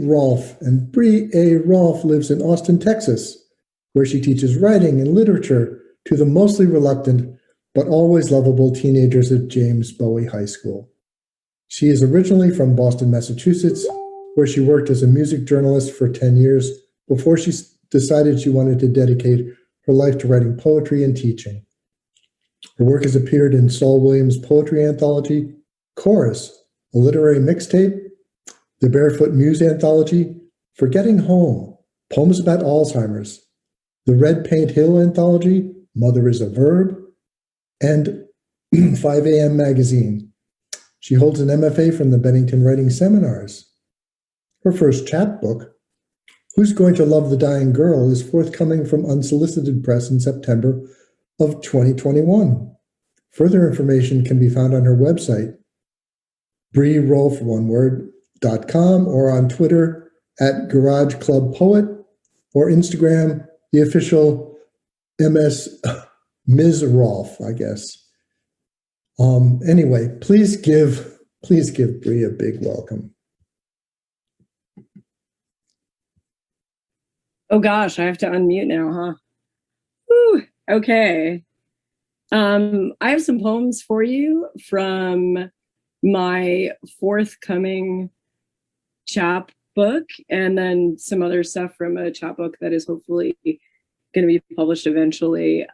Rolfe, and Bree A. Rolfe lives in Austin, Texas, where she teaches writing and literature to the mostly reluctant but always lovable teenagers at James Bowie High School. She is originally from Boston, Massachusetts, where she worked as a music journalist for 10 years before she decided she wanted to dedicate her life to writing poetry and teaching. Her work has appeared in Saul Williams' poetry anthology, Chorus, a literary mixtape, the Barefoot Muse anthology, Forgetting Home, Poems About Alzheimer's, the Red Paint Hill anthology, Mother is a Verb, and 5 a.m. magazine. She holds an MFA from the Bennington Writing Seminars. Her first chapbook, Who's Going to Love the Dying Girl, is forthcoming from Unsolicited Press in September of 2021. Further information can be found on her website, BreeRolfe.com, or on Twitter at Garage Club Poet, or Instagram, the official Ms. Rolfe, I guess. Anyway, please give Bree a big welcome. Oh gosh, I have to unmute now, huh? Whew, okay. I have some poems for you from my forthcoming chapbook, and then some other stuff from a chapbook that is hopefully going to be published eventually.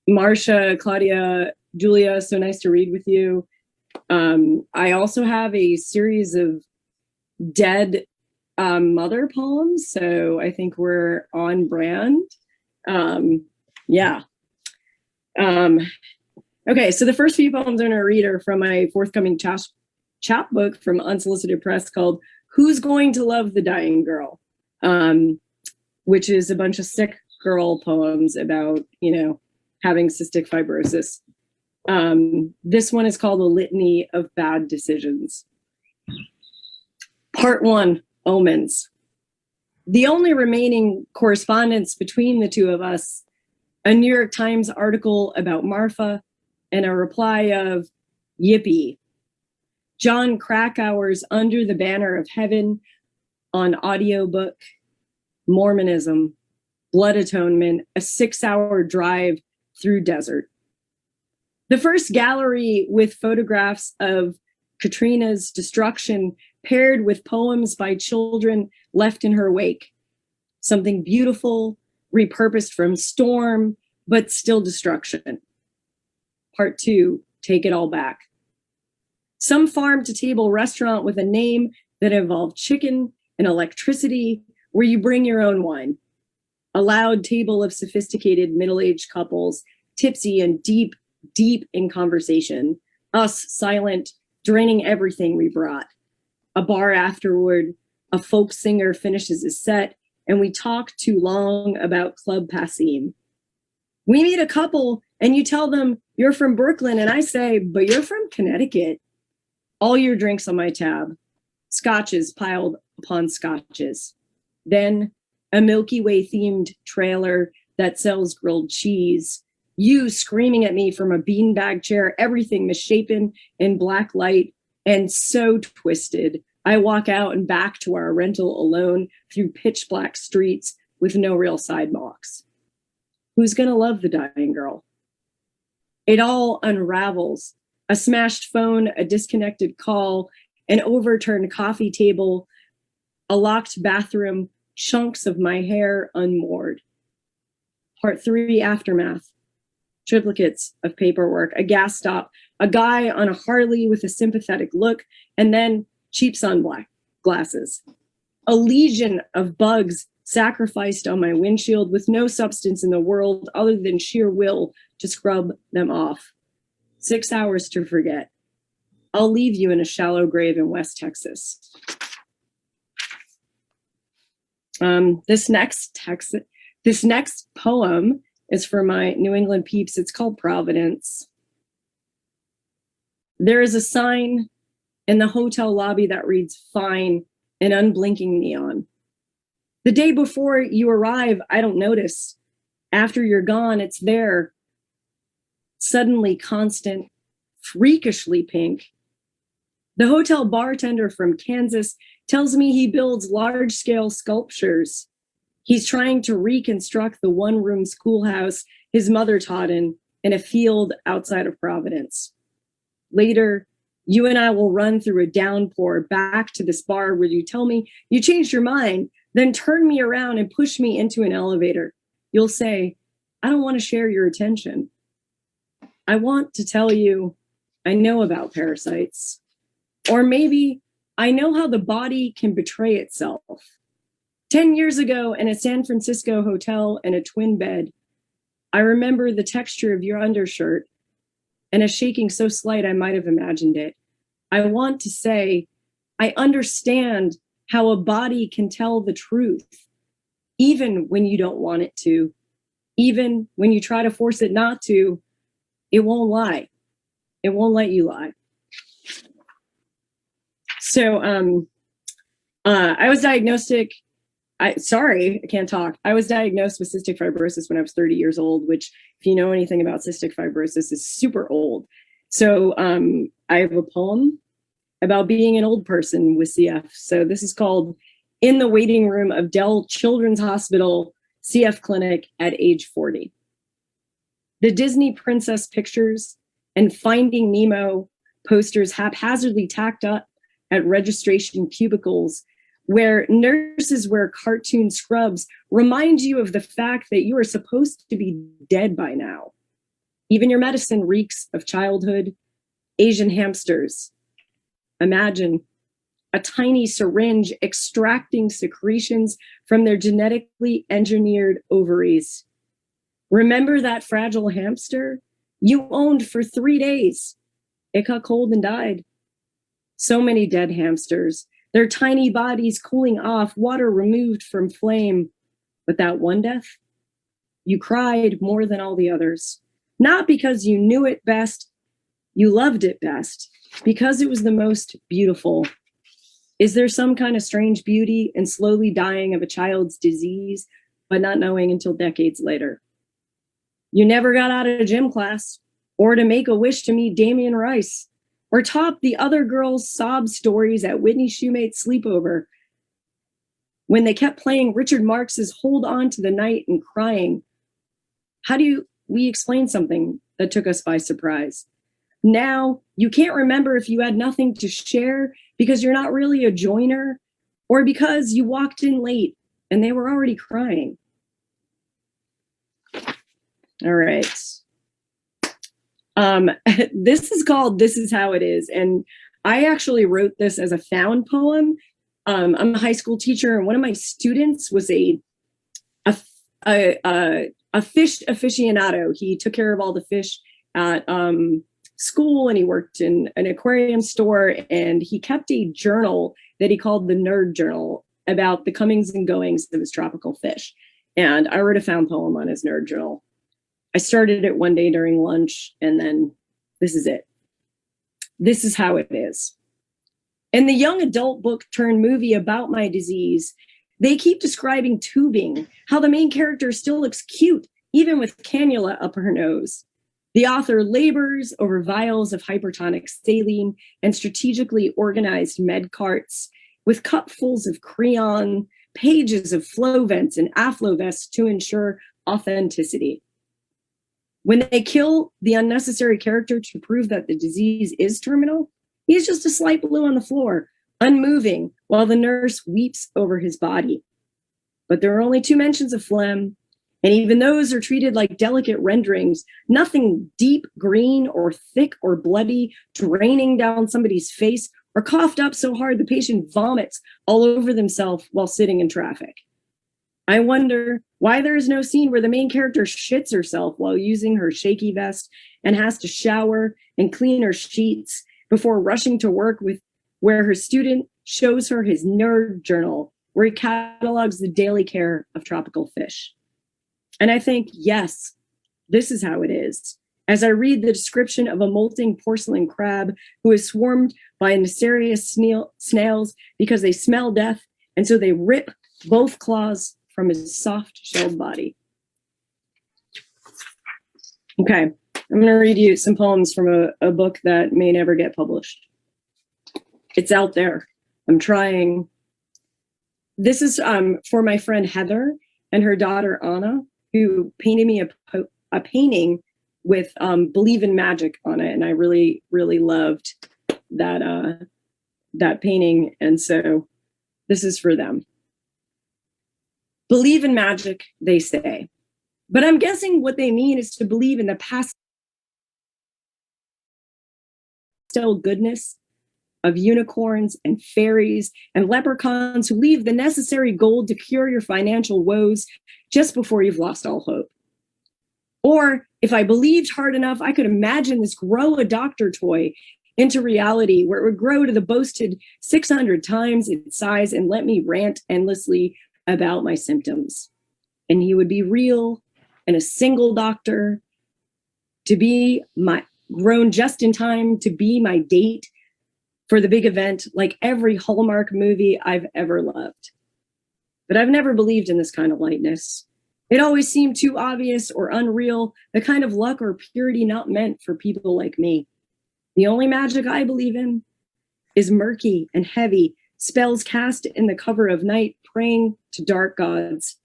Marcia, Claudia, Julia, so nice to read with you. I also have a series of dead mother poems, so I think we're on brand. Yeah. Okay, so the first few poems I'm going to read are from my forthcoming chapbook from Unsolicited Press called Who's Going to Love the Dying Girl? Which is a bunch of sick girl poems about, having cystic fibrosis. This one is called A Litany of Bad Decisions. Part 1, Omens. The only remaining correspondence between the two of us, a New York Times article about Marfa, and a reply of Yippee. John Krakauer's Under the Banner of Heaven on audiobook, Mormonism, Blood Atonement, a 6-hour drive through desert. The first gallery with photographs of Katrina's destruction paired with poems by children left in her wake. Something beautiful, repurposed from storm, but still destruction. Part 2, Take It All Back. Some farm-to-table restaurant with a name that involved chicken and electricity, where you bring your own wine. A loud table of sophisticated middle-aged couples, tipsy and deep in conversation. Us, silent, draining everything we brought. A bar afterward, a folk singer finishes his set, and we talk too long about Club Passim. We meet a couple, and you tell them, you're from Brooklyn, and I say, but you're from Connecticut. All your drinks on my tab. Scotches piled upon scotches. Then a Milky Way themed trailer that sells grilled cheese. You screaming at me from a beanbag chair, everything misshapen in black light and so twisted. I walk out and back to our rental alone through pitch black streets with no real sidewalks. Who's gonna love the dying girl? It all unravels. A smashed phone, a disconnected call, an overturned coffee table, a locked bathroom, chunks of my hair unmoored. Part 3, Aftermath. Triplicates of paperwork, a gas stop, a guy on a Harley with a sympathetic look, and then cheap sunglasses. A legion of bugs sacrificed on my windshield with no substance in the world other than sheer will to scrub them off. 6 hours to forget. I'll leave you in a shallow grave in West Texas. This next poem is for my New England peeps. It's called Providence. There is a sign in the hotel lobby that reads fine in unblinking neon. The day before you arrive, I don't notice. After you're gone, it's there. Suddenly constant, freakishly pink. The hotel bartender from Kansas tells me he builds large-scale sculptures. He's trying to reconstruct the one-room schoolhouse his mother taught in a field outside of Providence. Later, you and I will run through a downpour back to this bar where you tell me you changed your mind, then turn me around and push me into an elevator. You'll say, I don't want to share your attention. I want to tell you I know about parasites. Or maybe I know how the body can betray itself. 10 years ago in a San Francisco hotel in a twin bed, I remember the texture of your undershirt and a shaking so slight I might have imagined it. I want to say, I understand how a body can tell the truth, even when you don't want it to, even when you try to force it not to, it won't lie. It won't let you lie. So I was diagnosed I can't talk. I was diagnosed with cystic fibrosis when I was 30 years old, which, if you know anything about cystic fibrosis, is super old. So I have a poem about being an old person with CF. So this is called In the Waiting Room of Dell Children's Hospital CF Clinic at age 40. The Disney princess pictures and Finding Nemo posters haphazardly tacked up at registration cubicles where nurses wear cartoon scrubs remind you of the fact that you are supposed to be dead by now. Even your medicine reeks of childhood, Asian hamsters. Imagine a tiny syringe extracting secretions from their genetically engineered ovaries. Remember that fragile hamster you owned for 3 days? It got cold and died. So many dead hamsters, their tiny bodies cooling off, water removed from flame. But that one death, you cried more than all the others. Not because you knew it best, you loved it best, because it was the most beautiful. Is there some kind of strange beauty in slowly dying of a child's disease, but not knowing until decades later? You never got out of gym class, or to make a wish to meet Damien Rice, or top the other girls' sob stories at Whitney Shoemate's sleepover when they kept playing Richard Marx's Hold On to the Night and crying. How do we explain something that took us by surprise? Now, you can't remember if you had nothing to share because you're not really a joiner, or because you walked in late and they were already crying. All right. This is called This Is How It Is. And I actually wrote this as a found poem. I'm a high school teacher, and one of my students was a fish aficionado. He took care of all the fish at school, and he worked in an aquarium store, and he kept a journal that he called the Nerd Journal about the comings and goings of his tropical fish. And I wrote a found poem on his Nerd Journal. I started it one day during lunch, and then this is it. This is how it is. In the young adult book turned movie about my disease, they keep describing tubing, how the main character still looks cute, even with cannula up her nose. The author labors over vials of hypertonic saline and strategically organized med carts with cupfuls of Creon, pages of flow vents and afflovests to ensure authenticity. When they kill the unnecessary character to prove that the disease is terminal, he is just a slight blue on the floor, unmoving, while the nurse weeps over his body. But there are only 2 mentions of phlegm, and even those are treated like delicate renderings, nothing deep green or thick or bloody draining down somebody's face or coughed up so hard the patient vomits all over themselves while sitting in traffic. I wonder why there is no scene where the main character shits herself while using her shaky vest and has to shower and clean her sheets before rushing to work where her student shows her his Nerd Journal, where he catalogs the daily care of tropical fish. And I think, yes, this is how it is. As I read the description of a molting porcelain crab who is swarmed by nefarious snails because they smell death, and so they rip both claws from his soft-shelled body. Okay, I'm going to read you some poems from a book that may never get published. It's out there. I'm trying. This is for my friend Heather and her daughter Anna, who painted me a painting with "Believe in Magic" on it, and I really, really loved that painting, and so this is for them. Believe in magic, they say, but I'm guessing what they mean is to believe in the pastel goodness of unicorns and fairies and leprechauns who leave the necessary gold to cure your financial woes just before you've lost all hope. Or if I believed hard enough, I could imagine this grow a doctor toy into reality where it would grow to the boasted 600 times its size and let me rant endlessly about my symptoms. And he would be real and a single doctor, to be my grown just in time to be my date for the big event, like every Hallmark movie I've ever loved. But I've never believed in this kind of lightness. It always seemed too obvious or unreal, the kind of luck or purity not meant for people like me. The only magic I believe in is murky and heavy, spells cast in the cover of night, praying to dark gods,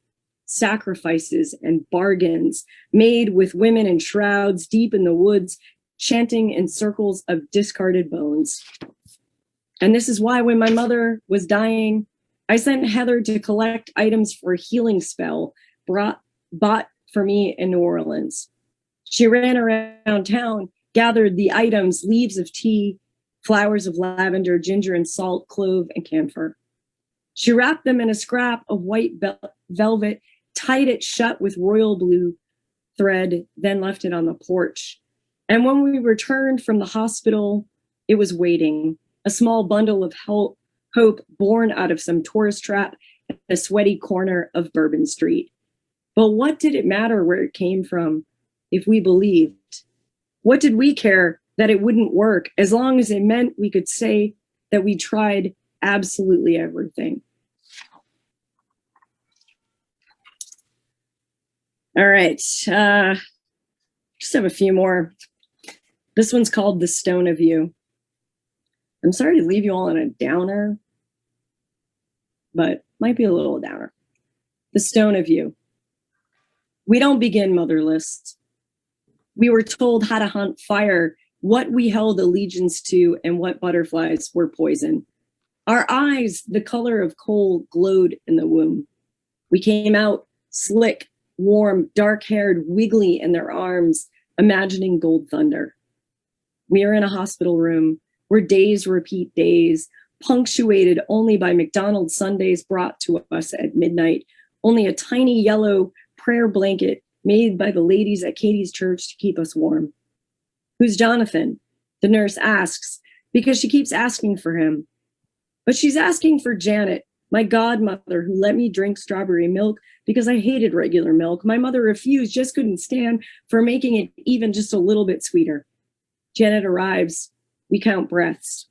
sacrifices and bargains made with women in shrouds deep in the woods, chanting in circles of discarded bones. And this is why when my mother was dying, I sent Heather to collect items for a healing spell bought for me in New Orleans. She ran around town, gathered the items, leaves of tea, flowers of lavender, ginger and salt, clove and camphor. She wrapped them in a scrap of white velvet, tied it shut with royal blue thread, then left it on the porch. And when we returned from the hospital, it was waiting, a small bundle of hope born out of some tourist trap in a sweaty corner of Bourbon Street. But what did it matter where it came from if we believed? What did we care that it wouldn't work as long as it meant we could say that we tried absolutely everything? All right, just have a few more. This one's called The Stone of You. I'm sorry to leave you all on a downer, but might be a little downer. The Stone of You. We don't begin motherless. We were told how to hunt fire, what we held allegiance to, and what butterflies were poison. Our eyes, the color of coal, glowed in the womb. We came out slick, warm, dark-haired, wiggly in their arms, imagining gold thunder. We are in a hospital room where days repeat days, punctuated only by McDonald's sundaes brought to us at midnight, only a tiny yellow prayer blanket made by the ladies at Katie's church to keep us warm. Who's Jonathan? The nurse asks, because she keeps asking for him. But she's asking for Janet, my godmother, who let me drink strawberry milk because I hated regular milk. My mother refused, just couldn't stand for making it even just a little bit sweeter. Janet arrives. We count breaths.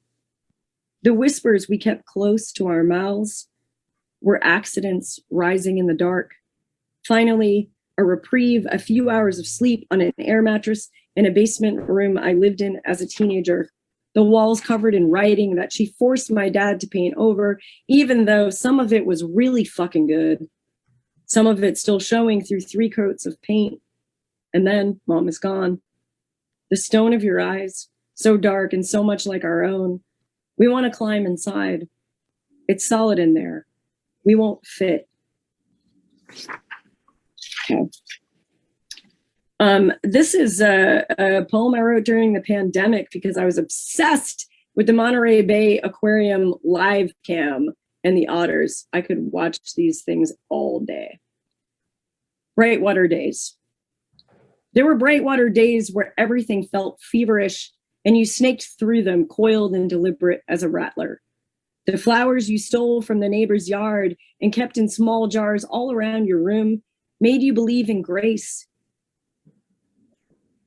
The whispers we kept close to our mouths were accidents rising in the dark. Finally, a reprieve, a few hours of sleep on an air mattress in a basement room I lived in as a teenager. The walls covered in writing that she forced my dad to paint over, even though some of it was really fucking good. Some of it still showing through 3 coats of paint. And then Mom is gone. The stone of your eyes, so dark and so much like our own. We want to climb inside. It's solid in there. We won't fit. Okay. This is a poem I wrote during the pandemic because I was obsessed with the Monterey Bay Aquarium live cam and the otters. I could watch these things all day. Brightwater days. There were brightwater days where everything felt feverish and you snaked through them, coiled and deliberate as a rattler. The flowers you stole from the neighbor's yard and kept in small jars all around your room made you believe in grace.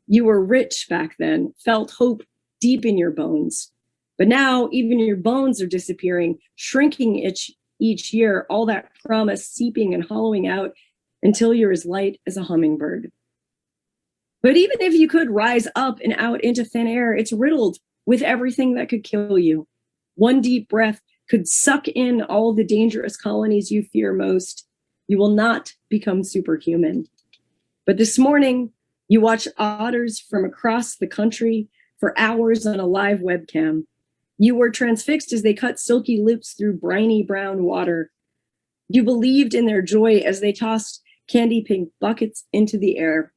You were rich back then, felt hope deep in your bones. But now even your bones are disappearing, shrinking each year, all that promise seeping and hollowing out until you're as light as a hummingbird. But even if you could rise up and out into thin air, it's riddled with everything that could kill you. One deep breath could suck in all the dangerous colonies you fear most, you will not become superhuman. But this morning, you watch otters from across the country for hours on a live webcam. You were transfixed as they cut silky loops through briny brown water. You believed in their joy as they tossed candy pink buckets into the air.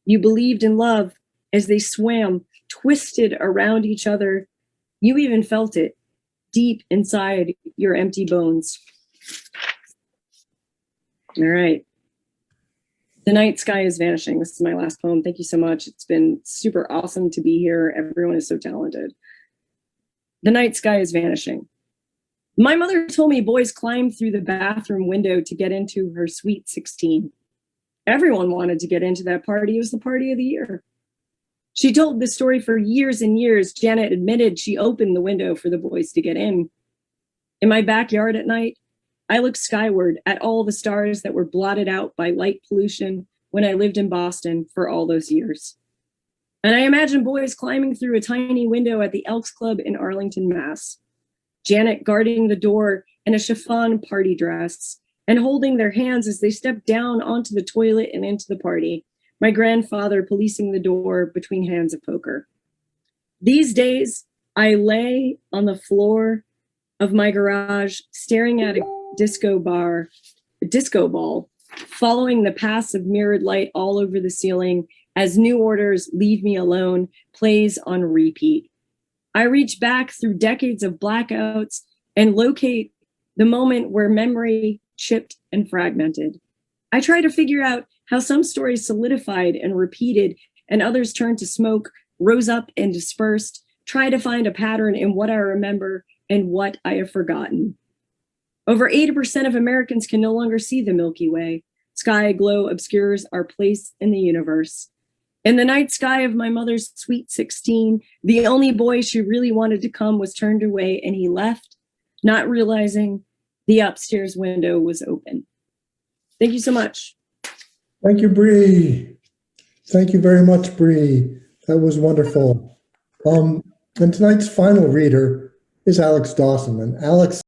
You believed in love as they swam, twisted around each other. You even felt it deep inside your empty bones. All right. The night sky is vanishing. This is my last poem. Thank you so much. It's been super awesome to be here. Everyone is so talented. The night sky is vanishing. My mother told me boys climbed through the bathroom window to get into her sweet 16. Everyone wanted to get into that party. It was the party of the year. She told this story for years and years. Janet admitted she opened the window for the boys to get in. In my backyard at night, I looked skyward at all the stars that were blotted out by light pollution when I lived in Boston for all those years. And I imagined boys climbing through a tiny window at the Elks Club in Arlington, Mass. Janet guarding the door in a chiffon party dress and holding their hands as they stepped down onto the toilet and into the party. My grandfather policing the door between hands of poker. These days, I lay on the floor of my garage staring at a disco ball, following the paths of mirrored light all over the ceiling as New Order's Leave Me Alone plays on repeat. I reach back through decades of blackouts and locate the moment where memory chipped and fragmented. I try to figure out how some stories solidified and repeated and others turned to smoke, rose up and dispersed, try to find a pattern in what I remember and what I have forgotten. Over 80% of Americans can no longer see the Milky Way. Sky glow obscures our place in the universe. In the night sky of my mother's sweet 16, the only boy she really wanted to come was turned away and he left, not realizing the upstairs window was open. Thank you so much. Thank you, Bree. Thank you very much, Bree. That was wonderful. And tonight's final reader is Alex Dawson. And Alex